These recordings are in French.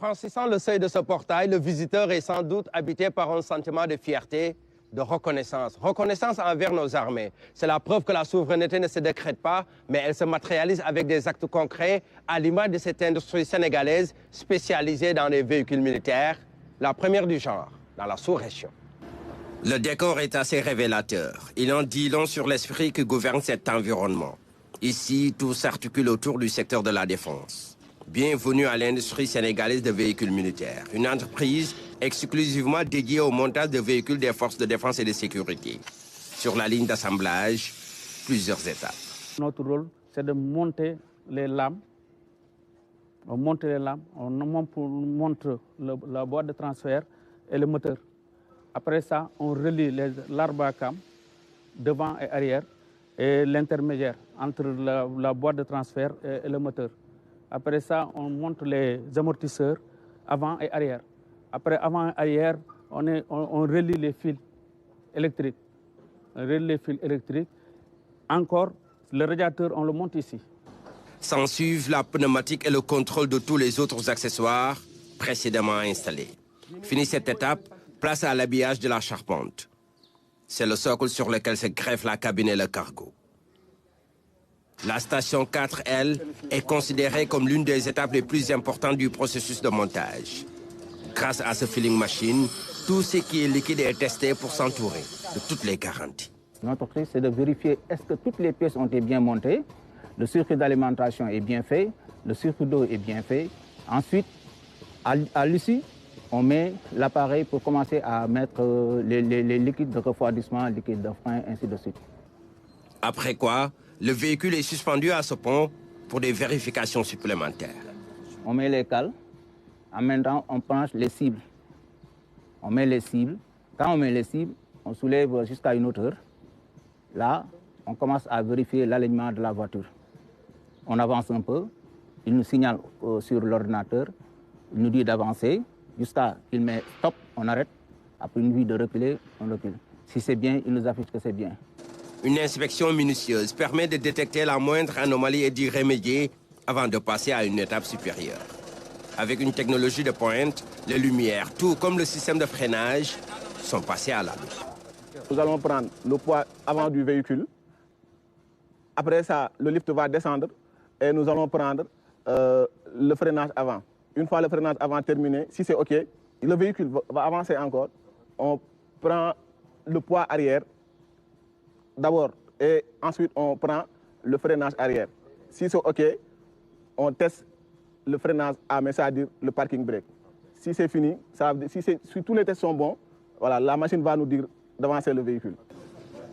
Franchissant le seuil de ce portail, le visiteur est sans doute habité par un sentiment de fierté, de reconnaissance. Reconnaissance envers nos armées. C'est la preuve que la souveraineté ne se décrète pas, mais elle se matérialise avec des actes concrets, à l'image de cette industrie sénégalaise spécialisée dans les véhicules militaires, la première du genre dans la sous-région. Le décor est assez révélateur. Il en dit long sur l'esprit que gouverne cet environnement. Ici, tout s'articule autour du secteur de la défense. Bienvenue à l'industrie sénégalaise de véhicules militaires, une entreprise exclusivement dédiée au montage de véhicules des forces de défense et de sécurité. Sur la ligne d'assemblage, plusieurs étapes. Notre rôle, c'est de monter les lames. On monte les lames, on montre la boîte de transfert et le moteur. Après ça, on relie l'arbre à cam devant et arrière et l'intermédiaire entre la boîte de transfert et le moteur. Après ça, on monte les amortisseurs avant et arrière. Après, avant et arrière, on relie les fils électriques. On relie les fils électriques. Encore, le radiateur, on le monte ici. S'ensuivent la pneumatique et le contrôle de tous les autres accessoires précédemment installés. Fini cette étape, place à l'habillage de la charpente. C'est le socle sur lequel se greffe la cabine et le cargo. La station 4, elle, est considérée comme l'une des étapes les plus importantes du processus de montage. Grâce à ce filling machine, tout ce qui est liquide est testé pour s'entourer de toutes les garanties. Notre truc, c'est de vérifier est-ce que toutes les pièces ont été bien montées, le circuit d'alimentation est bien fait, le circuit d'eau est bien fait. Ensuite, à l'issue, on met l'appareil pour commencer à mettre les liquides de refroidissement, liquides de frein, ainsi de suite. Après quoi, le véhicule est suspendu à ce pont pour des vérifications supplémentaires. On met les cales, en même temps on penche les cibles. On met les cibles. Quand on met les cibles, on soulève jusqu'à une hauteur. Là, on commence à vérifier l'alignement de la voiture. On avance un peu, il nous signale sur l'ordinateur, il nous dit d'avancer, jusqu'à il met stop, on arrête. Après une vue de reculer, on recule. Si c'est bien, il nous affiche que c'est bien. Une inspection minutieuse permet de détecter la moindre anomalie et d'y remédier avant de passer à une étape supérieure. Avec une technologie de pointe, les lumières, tout comme le système de freinage, sont passés à la loupe. Nous allons prendre le poids avant du véhicule. Après ça, le lift va descendre et nous allons prendre le freinage avant. Une fois le freinage avant terminé, si c'est OK, le véhicule va avancer encore. On prend le poids arrière d'abord et ensuite on prend le freinage arrière. Si c'est OK, on teste le freinage à main, c'est-à-dire le parking brake. Si c'est fini, si tous les tests sont bons, voilà, la machine va nous dire d'avancer le véhicule.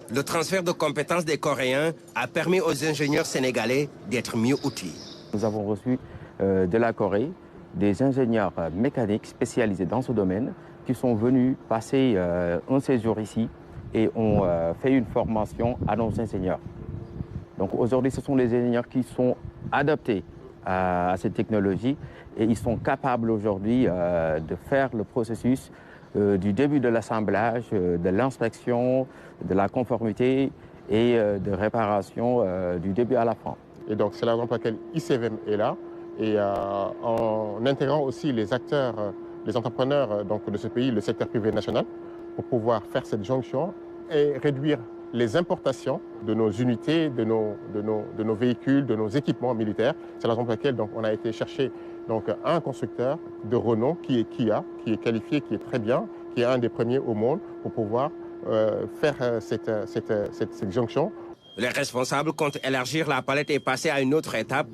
Le transfert de compétences des Coréens a permis aux ingénieurs sénégalais d'être mieux outillés. Nous avons reçu de la Corée des ingénieurs mécaniques spécialisés dans ce domaine qui sont venus passer un séjour ici et ont fait une formation à nos ingénieurs. Donc aujourd'hui, ce sont les ingénieurs qui sont adaptés à cette technologie et ils sont capables aujourd'hui de faire le processus du début de l'assemblage, de l'inspection, de la conformité et de réparation du début à la fin. Et donc c'est la raison pour laquelle ICVM est là et en intégrant aussi les acteurs, les entrepreneurs donc, de ce pays, le secteur privé national, pour pouvoir faire cette jonction et réduire les importations de nos unités, de nos véhicules, de nos équipements militaires. C'est la raison pour laquelle donc, on a été chercher donc, un constructeur de renom qui est Kia, qui est qualifié, qui est très bien, qui est un des premiers au monde pour pouvoir faire cette jonction. Les responsables comptent élargir la palette et passer à une autre étape,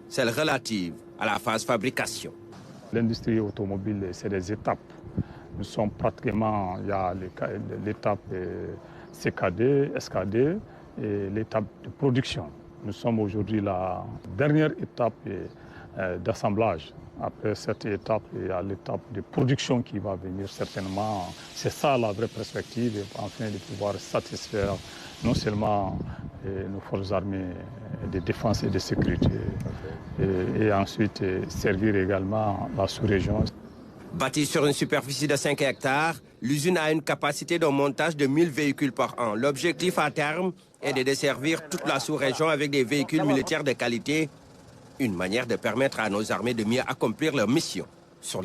celle relative à la phase fabrication. L'industrie automobile, c'est des étapes. Nous sommes pratiquement, il y a l'étape CKD, SKD et l'étape de production. Nous sommes aujourd'hui la dernière étape d'assemblage. Après cette étape, il y a l'étape de production qui va venir certainement. C'est ça la vraie perspective, enfin de pouvoir satisfaire non seulement nos forces armées de défense et de sécurité, et ensuite servir également la sous-région. Bâtie sur une superficie de 5 hectares, l'usine a une capacité de montage de 1000 véhicules par an. L'objectif à terme est de desservir toute la sous-région avec des véhicules militaires de qualité, une manière de permettre à nos armées de mieux accomplir leur mission sur